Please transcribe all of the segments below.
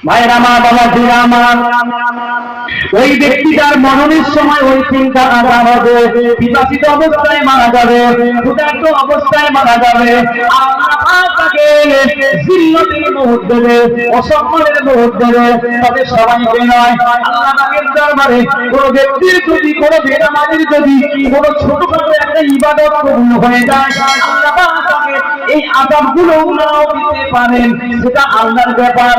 ভাইরা মা বাবা দিরা আমার, ওই ব্যক্তিটার মরণের সময় ওই চিন্তা আদা হবে, বিবাহিত অবস্থায় মারা যাবে, ক্ষুধার্ত অবস্থায় মারা যাবে। আল্লাহ তাকে জিল্লতের মুহূর্ত দেবে, অসম্মানের মুহূর্ত দেবে। তবে সবাইকে নয়, আল্লাহ পাকের দরবারে কোন ব্যক্তির যদি, কোন বেনামাজির যদি কোন ছোটখাটো একটা ইবাদত কবুল হয়ে যায়, আল্লাহ তাকে এই আযাবগুলো নাও দিতে পারেন, সেটা আল্লাহর ব্যাপার।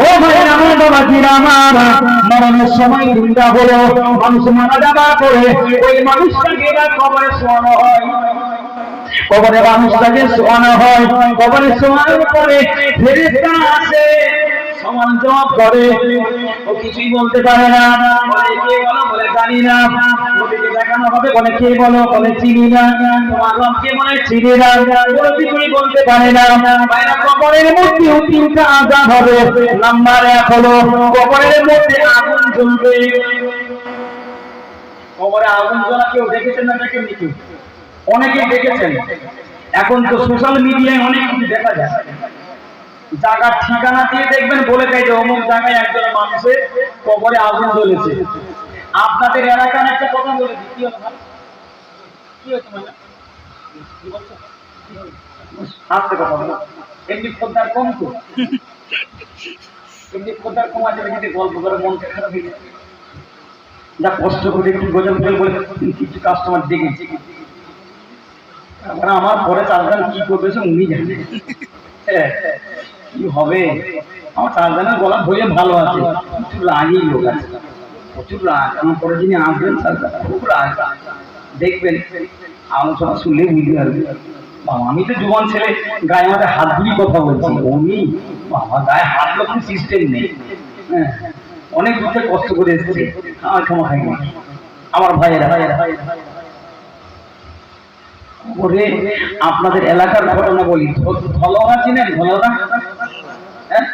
ও ভাইরা আমার, বাবাজিরা আমার, মরণের সময় চিন্তা হলো, মানুষ মারা যাবার পরে ওই মানুষটাকে কবরে শোয়ানো হয়। কবরে মানুষটাকে শোয়ানো হয়, কবরে শোয়ানোর পরে ফেরেশতা আসে, সমান জবাব করে। ও কিছুই বলতে পারে না, বলে কে বলো, বলে জানি না। নবীকে দেখানো হবে, বলে কে বলো, বলে চিনি না। তোমার রবকে বলে চিনি না, বলে কিছুই বলতে পারে না। বাইরে কবরের মধ্যে তিনটা আযাব হবে। নাম্বার 1 হলো কবরের মধ্যে আগুন জ্বলবে। কবরে আগুন জ্বলা কেউ দেখেছেন না? দেখেননি কেউ? অনেকেই দেখেছেন। এখন তো সোশ্যাল মিডিয়ায় অনেক কিছু দেখা যায়। জায়গার ঠিকানা দিয়ে দেখবেন, বলে দেয় যে অমুক জায়গায় একজন মানুষের কবরে আগুন জ্বলেছে। আপনাদের এলাকার একটা কথা বলে দিই, কি হলো? কি হচ্ছে মানে? কি বলছো? আস্তে কথা বলো। এমনি খদ্দার কম তো, এমনি খদ্দার কম আছে, যদি গল্প করে মন খারাপ হয়ে যায়। যা কষ্ট করে একটু গজল বলে কিছু কাস্টমার দেখেছি, আমার পরে চারজন কি করবে সে উনি জানে। কি হবে? আমার চারজনের গলা ধরে ভালো আছে, প্রচুর রাগই লোক আছে, প্রচুর রাগ। আমার পরে যিনি আসবেন খুব রাগ, দেখবেন আলোচনা শুনলে বুঝতে পারবে। বাবা, আমি তো যুবন ছেলে, গায়ে আমাদের হাত ধুলি কথা বলছি, উনি বাবা গায়ে হাত কোনো সিস্টেম নেই। হ্যাঁ, অনেক দূরে কষ্ট করে এসেছে, আমার ক্ষমা খাই না। আমার ভাইয়েরা, ওরে আপনাদের এলাকার ঘটনা বলি। ধলরা চিনেন? ধলরা, হ্যাঁ,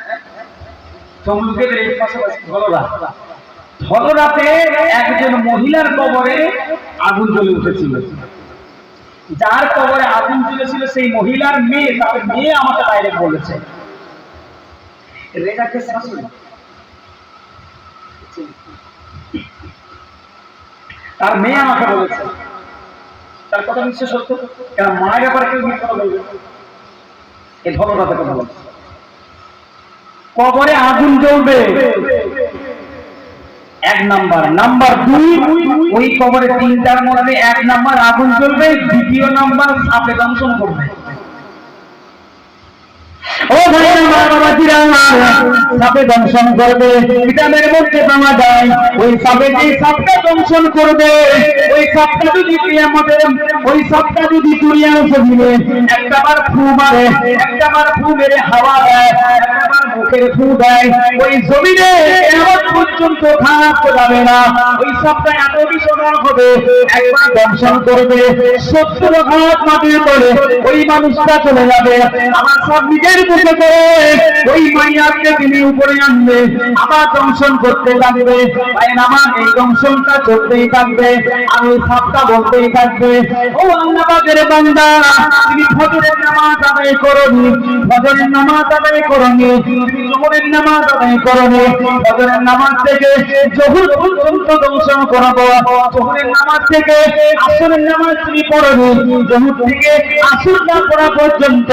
তমলুকের এই পাশাপাশি ধলরা। ধলরাতে একজন মহিলার কবরে আগুন জ্বলে উঠেছিল। যার কবরে আগুন জ্বলেছিল সেই মহিলার মেয়ে, তার মেয়ে আমাকে ডাইরেক্ট বলেছে, রেজাকে শাশুড়ি, তার মেয়ে আমাকে বলেছে। তার কথা নিশ্চয় সত্য, কেন মায়ের ব্যাপারে কেউ মিথ্যা কথা বলবে? এই ধর্মরাতে কথা বলছে, কবরে আগুন জ্বলবে, 1 নাম্বার। নাম্বার 2, ওই কবরে 3টার মধ্যে 1 নাম্বার আগুন জ্বলবে, 2 নাম্বার সাপে দংশন করবে। ও ভাইরা মা বাবাজিরা, সাপে দংশন করবে। ভিটামিনের মধ্যে পাওয়া যায়, ওই সাপে যে সাপটা দংশন করবে, ওই সাপটা যদি কিয়ামতের, ওই সাপটা যদি দুনিয়ার জমিনে একটাবার ফু মারে, একটাবার ফু মেরে হাওয়া দেয়, একটাবার মুখের ফু দেয়, ওই জমিনে কিয়ামত পর্যন্ত খারাপ যাবে না। ওই সাপটা এত ভীষণ হবে, একবার দংশন করবে, 70 ঘাত মাটির পরে ওই মানুষটা চলে যাবে। আমার সব নিজের মুখে করে ওই মাইয়াকে তিনি উপরে আনবে, আবার দংশন করতে থাকবে। ভাইয়ের আমার, এই দংশনটা চলতেই থাকবে, আর ওই সাপটা বলতেই থাকবে, ও আল্লাহ পাকের বান্দা, তুমি ফজরের নামাজ আদায় করোনি, ফজরের নামাজ আদায় করোনি, তুমি জোহরের নামাজ আদায় করোনি, ফজরের নামাজ থেকে জোহর পর্যন্ত দংশন করাবো, জোহরের নামাজ থেকে আসরের নামাজ তুমি পড়োনি, জোহর থেকে আসর না পড়া পর্যন্ত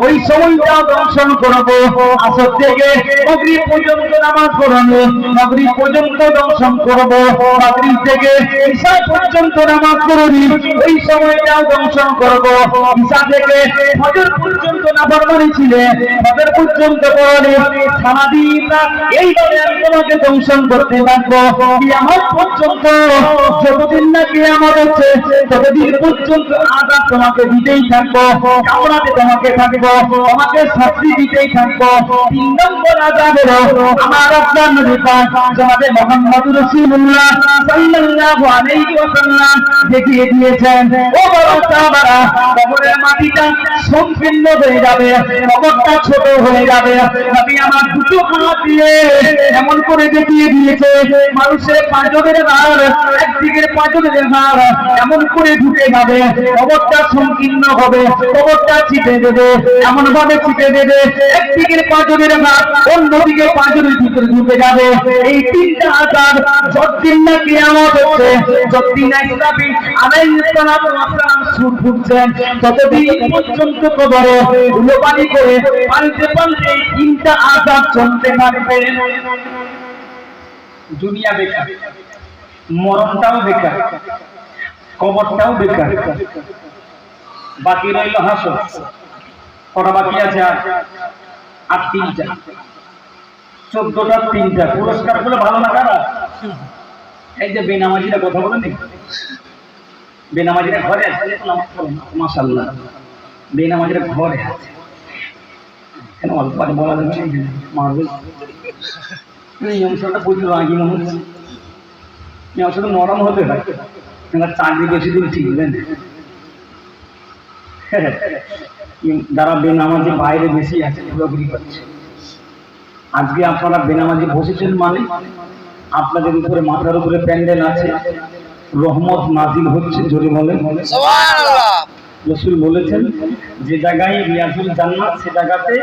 ওই সময়টা দংশন করবো, আসর থেকে মাগরিব পর্যন্ত নামাজ পড়ানো, মাগরিব পর্যন্ত দংশন করবো, মাগরিব থেকে ঈশা পর্যন্ত নামাজ পড়ি, ওই সময়টাও দংশন করবো, ঈশা থেকে ফজর পর্যন্ত নাফরমানি ছিলে, ফজর পর্যন্ত পড়লে সারাদিন এইভাবে আমি তোমাকে দংশন করতে থাকবো কিয়ামত পর্যন্ত। যতদিন না কিয়ামত হচ্ছে ততদিন পর্যন্ত আযাব তোমাকে দিতেই থাকবো, কামড়াতে তোমাকে থাকবো, তোমাকে শাস্তি দিতেই থাকবো। তিন নম্বর আযাব হলো আমার আপনার নবী পাক জনাবে মুহাম্মদুর রাসূলুল্লাহ সাল্লাল্লাহু আলাইহি ওয়াসাল্লাম দেখিয়ে দিয়েছেন, ও বড় সাহাবারা, কবরের মাটিটা সংকীর্ণ হয়ে যাবে, কবরটা ছোট হয়ে যাবে। নবী আমার দুটো হাত দিয়ে এমন করে দেখিয়ে দিয়েছে, মানুষের পাঁজরের হাড়, একদিকের পাঁজরের হাড় এমন করে ঢুকে যাবে, কবরটা সংকীর্ণ হবে, কবরটা চিপে দেবে, এমন ভাবে চিপে দেবে, একদিকের পাঁজরের হাড় অন্যদিকে পাঁজরের ভিতরে ঢুকে যাবে। এই তিনটা আযাব যতদিন না কিয়ামত হচ্ছে, যতদিন না ইসরাফিল আলাইহিস সালাতু ওয়াস সালাম সুর ফুঁকছেন, ততদিন পর্যন্ত কবরে ধুলোবালি করে পাল্টে পাল্টে এই তিনটা আযাব চলতে থাকবে। দুনিয়া বেকার, মরণটাও বেকার, কবরটাও বেকার, বাকি রইল হাসর। কটা বাকি আছে? আর তিনটা, 14টা 3টা। পুরস্কার গুলো ভালো না কারা? এই যে বেনামাজিরা কথা বলেন, বেনামাজিরা ঘরে আছে, মাশাআল্লাহ, বেনামাজিরা ঘরে আছে। কেন অল্প বলা যাবে মারবে? এই অংশটা প্রচুর রাগি মানুষ, এই অংশটা নরম হতে হয়, চাকরি বেশি দিন টিকবেন। যারা বেনামাজি বাইরে বেশি আছে, ঘোরাঘুরি করছে। আজকে আপনারা বেনামাজি বসেছেন মানে আপনাদের উপরে, মাথার উপরে প্যান্ডেল আছে, রহমত নাজিল হচ্ছে। জোরে বলেন সুবহানাল্লাহ। রাসূল বলেছেন, যে জায়গায় রিয়াজুল জান্নাত, সে জায়গাতে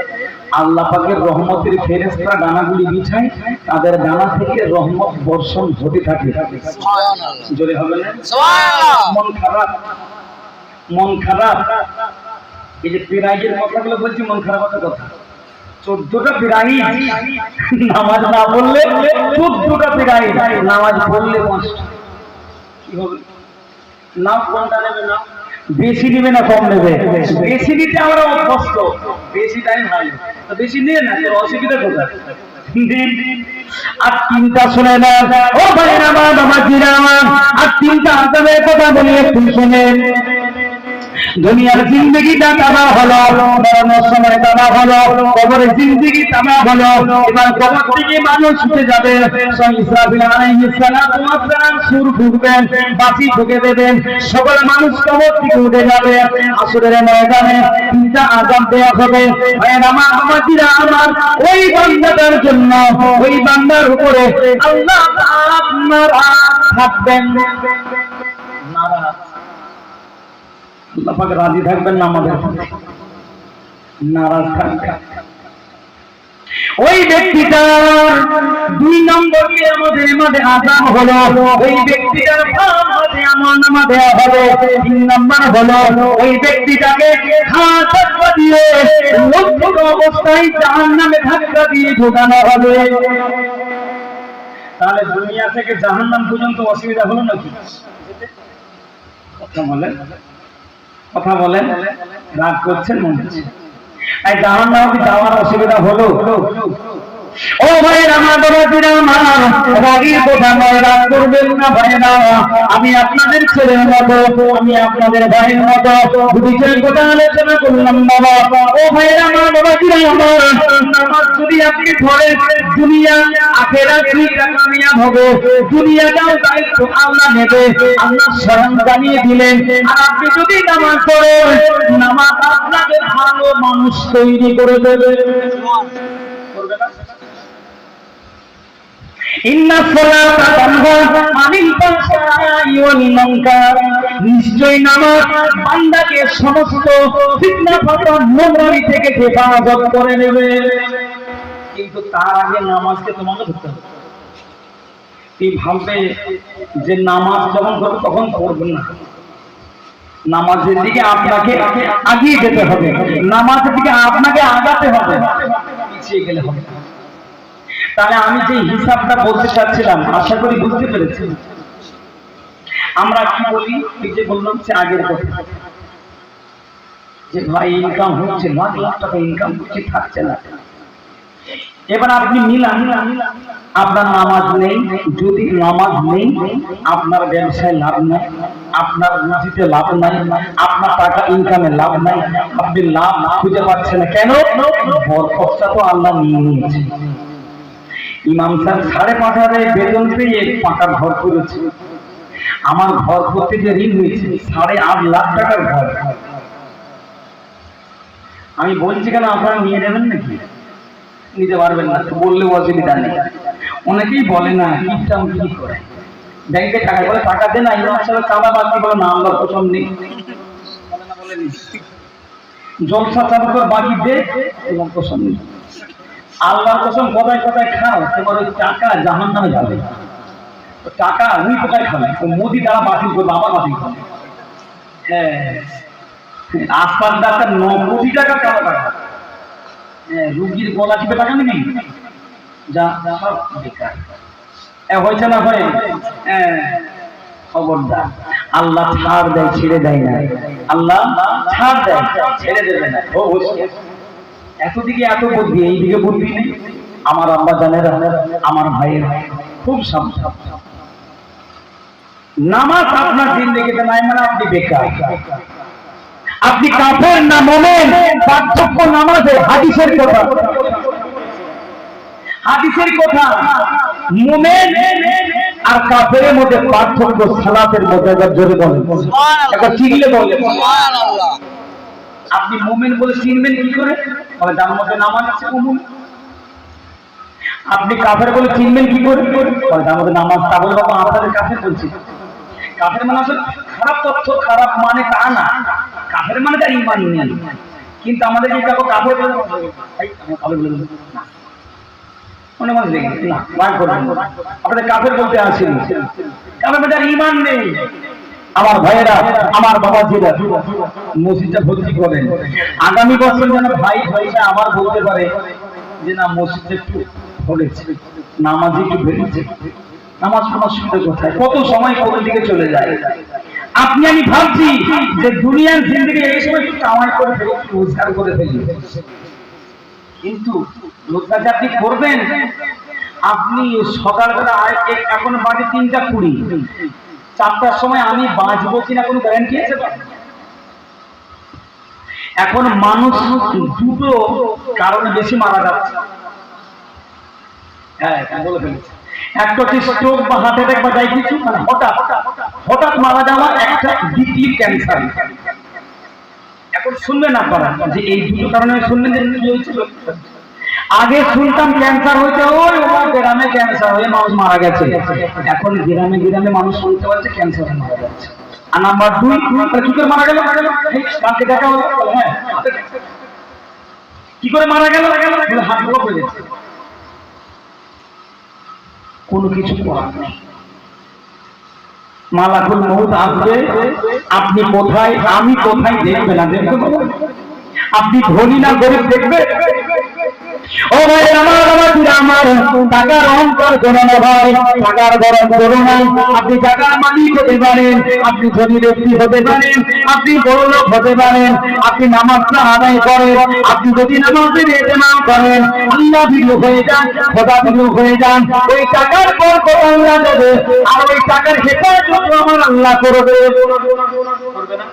আল্লাহ পাকের রহমতের ফেরেশতা ডানাগুলি বিছায়, তাদের ডানা থেকে রহমত বর্ষণ হতে থাকে। সুবহানাল্লাহ। জোরে হবে না সুবহানাল্লাহ। মন খারাপ, মন খারাপ, এই যে পিরাইজের কথাগুলো বলছি, মন খারাপ কথা। 14টা পিরাইজ নামাজ না পড়লে, 14টা পিরাইজ নামাজ পড়লে 5টা। কি হবে? নাম কোনটা নেবে? না বেশি নেবে না কম নেবে? বেশি নিতে আমরা অভ্যস্ত, বেশি টাইম হয়, বেশি নিয়ে না, তোর অসুবিধা কোথায়? আর তিনটা শুনে না, ও ভাইরা আমার, বাবাজিরা আমার, আর তিনটা আযাবের কথা বলি একটু শুনেন। দুনিয়ার জিন্দেগিটা তাবাহ হলো, মরণের সময় তাবাহ হলো, কবরের জিন্দেগি তাবাহ হলো। এবার কবর থেকে মানুষ উঠে যাবে, ইসরাফিল আলাইহিস সালাতু ওয়াস সালাম সুর ফুঁকবেন, বাঁশি ফুঁকে দেবেন, সকল মানুষ কবর থেকে উঠে যাবে। আসরের ময়দানে তিনটা আযাব দেওয়া হবে। ভাইরা আমার, বাবাজিরা আমার, ওই বান্দাটার জন্য, ওই বান্দার উপরে আল্লাহ আপনার থাকবেন নারাজ। আল্লাহ পাক রাজি থাকবেন না আমাদের, নারাজ থাকবেন। ওই ব্যক্তিটার 2 নম্বর কিয়ামতের মাঠে আযাব হলো, ওই ব্যক্তিটার আমলে আমলনামা দেওয়া হবে। 3 নম্বর হলো, ওই ব্যক্তিটাকে ধাক্কা দিয়ে লজ্জিত অবস্থায় জাহান্নামে ধাক্কা দিয়ে ঢোকানো হবে। তাহলে দুনিয়া থেকে জাহান্নাম পর্যন্ত অসুবিধা হলো নাকি? কথা বলেন, রাগ করছেন মনে হচ্ছে। এই জাহান্নামে যাওয়ার অসুবিধা হলো? ও ভাইরা আমার, বাবাজিরা আমার, রাগের কথা নয়, রাগ করবেন না ভাইরা। আমি আপনাদের ছেলের মতো, আমি আপনাদের ভাইয়ের মতো দুদিকের কথা আলোচনা করলাম বাবা। ও ভাইরা আমার, বাবাজিরা আমার, নামাজ যদি আপনি ধরেন, দুনিয়া আখিরাত দুইটা কামিয়াব হবে। দুনিয়াটাও দায়িত্ব আল্লাহ নেবে, আল্লাহ শরণ জানিয়ে দিলেন। আর আপনি যদি নামাজ পড়েন, নামাজ আপনাকে ভালো মানুষ তৈরি করে দেবে। করবে না? নিশ্চয় নামাজ বান্দাকে সমস্ত ফিতনা ফাতনা নোংরামি থেকে হেফাজত করে নেবে। কিন্তু তার আগে নামাজকে তোমাকে ধরতে হবে। কি ভাববে যে নামাজ যখন করবে তখন পড়বেন না, নামাজের দিকে আপনাকে আগিয়ে যেতে হবে, নামাজের দিকে আপনাকে আগাতে হবে, পিছিয়ে গেলে হবে। তাহলে আমি যে হিসাবটা বলতে চাচ্ছিলাম, আশা করি বুঝতে পেরেছি। আমরা কি বলি, এই যে বললাম যে আগের কথা, যে ভাই ইনকাম হচ্ছে, লাখ লাখ টাকা ইনকাম করছে, থাকছে না। এবার আপনি মিলান, আপনার নামাজ নেই, যদি নামাজ নেই আপনার ব্যবসায় লাভ নাই, আপনার রুজিতে লাভ নাই, আপনার টাকা ইনকামে লাভ নাই, আপনি লাভ খুঁজে পাচ্ছেন না। কেন? বরকতটা তো আল্লাহ নিয়ে নিয়েছে। ইমাম সাহেব 5,500 বেতন পেয়ে পাকার ঘর করেছে। আমার ঘর করতে যে ঋণ হয়েছে 8.5 লাখ টাকার ঘর। আমি বলছি কেন, আপনারা নিয়ে নেবেন নাকি? নিতে পারবেন না, বললেও অসুবিধা নেই। অনেকেই বলে না কিপটা কি করে, ব্যাংকে টাকা বলে টাকা দেন না, ইমাম সাহেব কালা বাকি বলে না আল্লাহর কসম নেই, জলসা চালু করে বাকি দে এবং কসম নেই। আল্লাহর কসম কোথায় কোথায় খাও, তোমার ওই টাকা জাহান্নামে যাবে। টাকা উনি কোথায় খাবে? মোদি দ্বারা বাতিল করবে, আবার বাতিল করবে। হ্যাঁ, আস্তার ডাক্তার 9 কোটি টাকা কালো টাকা, রুগীর গলা টিপে টাকা নেবেন, যা সব বেকার। হয়েছে না হয়? খবরদার, আল্লাহ ছাড় দেয়, ছেড়ে দেয় না। আল্লাহ ছাড় দেয়, ছেড়ে দেবে না। এতদিকে এত বুদ্ধি, এইদিকে বুদ্ধি নেই। আমার আব্বা জানেন, আমার ভাইয়ের খুব সাবধান। নামাজ আপনার জিন্দেগিতে নাই মানে আপনি বেকার, আপনি কাফের না মুমিন। পার্থক্য নামাজে, হাদিসের কথা, হাদিসের কথা। মুমিন আর কাফেরের মধ্যে পার্থক্য সালাতের মধ্যে। একবার জোরে বলেন, একবার চিনলে বলেন সুবহানাল্লাহ। আপনি মুমিন বলে চিনবেন কি করে? বলে যার মধ্যে নামাজ আছে ও মুমিন। আপনি কাফের বলে চিনবেন কি করে? বলে যার মধ্যে নামাজ। তা বলে বাবা আপনাদের কাফের বলছি। কাফের মানে আসলে খারাপ তথ্য, খারাপ মানে তা না। কাফের মানে তার ঈমান নেই। কিন্তু আমাদের কি কাউকে কাফের বলে না, মনে মনে লেগে না, বার করবেন না। আপনাদের কাফের বলতে আসেনি, কাফের মানে তার ঈমান নেই। আমার ভাইয়েরা, আমার বাবাজিরা, মসজিদটা ভর্তি করেন। আগামী বছর যেন ভাই ভাইরা আবার বলতে পারে যে না মসজিদটা একটু ভরেছে, নামাজ একটু বেড়েছে। নামাজ পড়ার সুন্দর কোথায়, কত সময় কোন দিকে চলে যায়। আপনি আমি ভাবছি যে দুনিয়ার জিন্দেগি এই সময় একটু কামাই করে ফেলি, একটু রোজগার করে ফেলি, কিন্তু রোজগার আপনি করবেন। আপনি সকালবেলা এখন বাজে 3:20, 4টার সময় আমি বাঁচবো কিনা কোনো গ্যারান্টি আছে? এখন মানুষ দুটো কারণে বেশি মারা যাচ্ছে। হ্যাঁ, বলে ফেলেছি। একটা হচ্ছে স্ট্রোক বা হার্ট অ্যাটাক বা যাই কিছু, মানে হঠাৎ মারা যাওয়া। একটা ডিপলি ক্যান্সার। এখন শুনবেন আপনারা যে এই দুটো কারণে শুনবেন যে কি হয়েছিল। আগে শুনতাম ক্যান্সার হয়েছে, ওই গ্রামে ক্যান্সার হয়ে মানুষ মারা গেছে। এখন গ্রামে গ্রামে মানুষ শুনতে পাচ্ছে ক্যান্সার হয়ে মারা যাচ্ছে। আর নাম্বার 2, কি করে মারা গেল? কালকে দেখা হলো, হ্যাঁ কি করে মারা গেল? হাত ব্লক হয়ে যাচ্ছে, কোনো কিছু করার নেই। মালাকুল মউত আসবে, আপনি কোথায় আমি কোথায় দেখবে না, দেখবে আপনি ধনী না গরিব দেখবে। ও ভাই আমার টাকার অহংকার করো না ভাই, টাকার গরম করো না। আপনি টাকার মালিক হতে পারেন, আপনি ধনী ব্যক্তি হতে পারেন, আপনি বড় লোক হতে পারেন, আপনি নামাজটা আদায় করেন। আপনি যদি নামাজের ইহতিমাম করেন, আল্লাহ বিরু হয়ে যান, খোদা বিরু হয়ে যান, ওই টাকার বরকত আল্লাহ দেবে, আর ওই টাকার হেফাজত আমার আল্লাহ করবে। না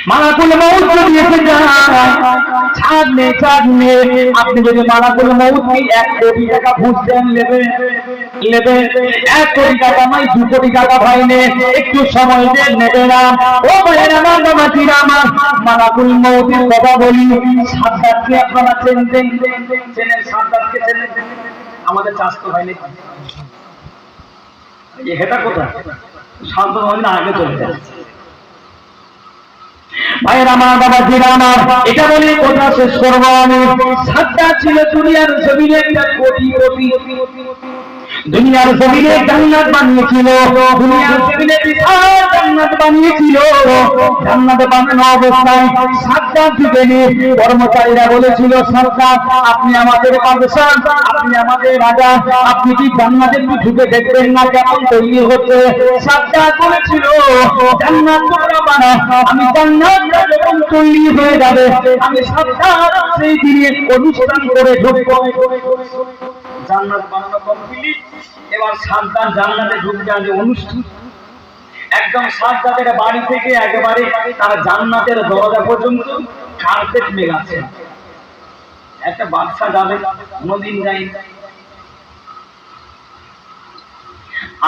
মালাকুল মউত যদি এসে যায়, ছাড় নেই। আপনি যদি মালাকুল মউতকে 1 কোটি টাকা ঘুষ দেন, নেবে 1 কোটি টাকা নয়, 2 কোটি টাকা ভাইনে একটু সময় দেন, নেবে না। ও ভাইরা আমার, বাবাজিরা আমার, মালাকুল মউতের কথা বলি। সাদ্দাতকে আপনারা চেনেন? সাদ্দাতকে চেনেন? আমাদের চাষতো ভাই নেই, এটা কোথায় শান্ত হয় না, আগে চলে যাচ্ছে। ভাইয়ের আমার, বাবাজিরা আমার, এটা বলি কথা শেষ করবো আমি। সাদ্দাত ছিল দুনিয়ার জমিনে একটা কোটিপতি। দুনিয়ার জমিনে জান্নাত বানিয়েছিল, দুনিয়ার জমিনে বিশাল জান্নাত বানিয়েছিল। জান্নাত বানানো অবস্থায় সাজ্জাদ যুগেনি কর্মচারীরা বলেছিল, সরকার আপনি আমাদের বাদশা, আপনি আমাদের রাজা, আপনি কি জান্নাতে একটু ঢুকে দেখবেন না কেমন তৈরি হচ্ছে? সাজ্জাদ বলেছিল, জান্নাত তোমরা বানাও, আমি জান্নাতটা যখন তৈরি হয়ে যাবে আমি সাজ্জাদ সেই দিনে অনুষ্ঠান করে ঢুকবো। জান্নাত বানানো কমপ্লিট, এবার সাজ্জাদ জান্নাতে ঢুকবে আজ অনুষ্ঠান। একদম সাজ্জাদের বাড়ি থেকে একেবারে তার জান্নাতের দরজা পর্যন্ত কার্পেট মেলাচ্ছে। একটা বাদশা যাবে, কোনদিন যাই,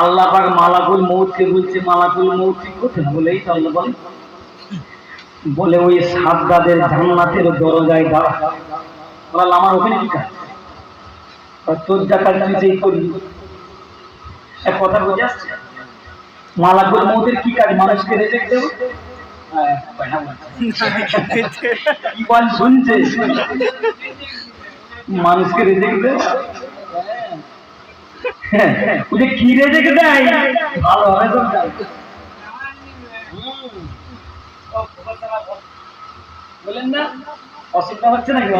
আল্লাহ পাক মালাকুল মউতকে বলছে, মালাকুল মউত কোথায়? বলেই তো আল্লাহ বলে ওই সাজ্জাদের জান্নাতের দরজায় দাঁড়া। বলল আমার ওখানে কি কাজ? তোর যা কাজ তুই সেই করবি। এক কথা বুঝে আসছে? মালাকুল মউতের কি কাজ? মানুষকে রেজেক্ট দেব? কি বল শুনছে? মানুষকে রেজেক্ট দেব? কি রেজেক্ট দেয়? ভালো হবে তো বলেন না, অসুবিধা হচ্ছে নাকি?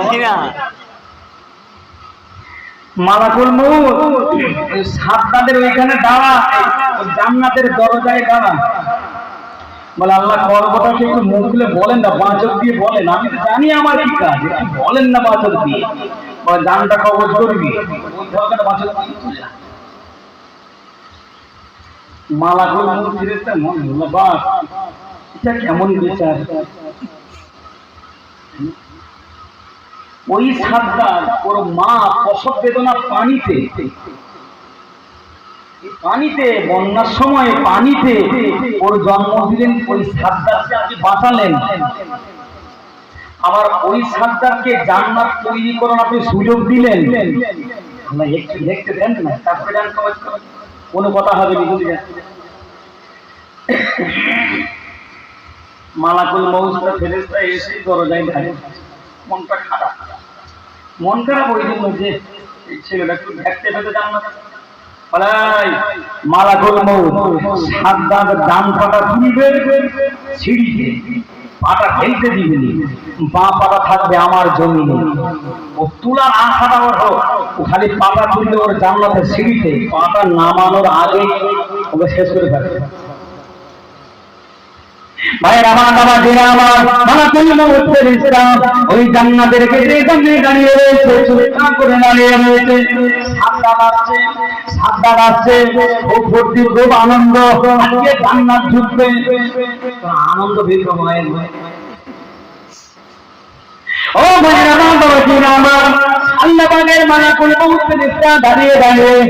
মালাকুল মউত সাজ্জাদের ওইখানে দাঁড়া, জান্নাতের দরজায় দাঁড়া। বলে আল্লাহ কর্মটাকে একটু মুখ খুলে বলেন না, বাঁচক দিয়ে বলেন, আমি তো জানি আমার কি কাজ, একটু বলেন না বাঁচক দিয়ে। বলে জানটা কবজ করবি, বাঁচক দিয়ে। মালাকুল মউত ফেরেশতা মনে হলো, বাস এটা কেমন বিচার? ওই সাজ্জাদ ওর মা প্রসব বেদনা পানিতে, বন্যার সময় পানিতে ওর জন্ম দিলেন। ওই সাজ্জাদকে আপনি বাঁচালেন, আবার ওই সাজ্জাদকে জান্নাত তৈরি করার আপনি সুযোগ দিলেন। একটু দেখতে দেন না, তারপরে কোনো কথা হবে না। মালাকুল মউত ফেরেশতা এসে দরজায় দাঁড়িয়ে, মনটা খারাপ। মন খারাপ ওই জন্য যে ছেলেটা একটু দেখতে পেতে জান্নাত। মালাকুল মউত সাজ্জাদ ডান পাটা তুলবে সিঁড়িতে, পাটা ফেলতে দিবেনি, বাঁ পাটা থাকবে আমার জমিনে। ও তুলার আশাটা ওর হোক, ও খালি পাটা তুললে ওর জান্নাতের সিঁড়িতে, পাটা নামানোর আগে ওকে শেষ করে ফেলবে। ভাইয়ের আমার বাবা দিন আমার মালাকুল মউত ফেরেশতা ওই জান্নাতের গেটের সামনে দাঁড়িয়ে রয়েছে, চুপটা করে দাঁড়িয়ে রয়েছে। সাজ্জাদ আসছে, খুব ফুর্তি, খুব আনন্দ, আজকে জান্নাত ঢুকবে। আনন্দ বের হয়। ও ভাইয়ের আমার বাবা দিন আমার, আল্লাহ পাকের মালাকুল মউত ফেরেশতা দাঁড়িয়ে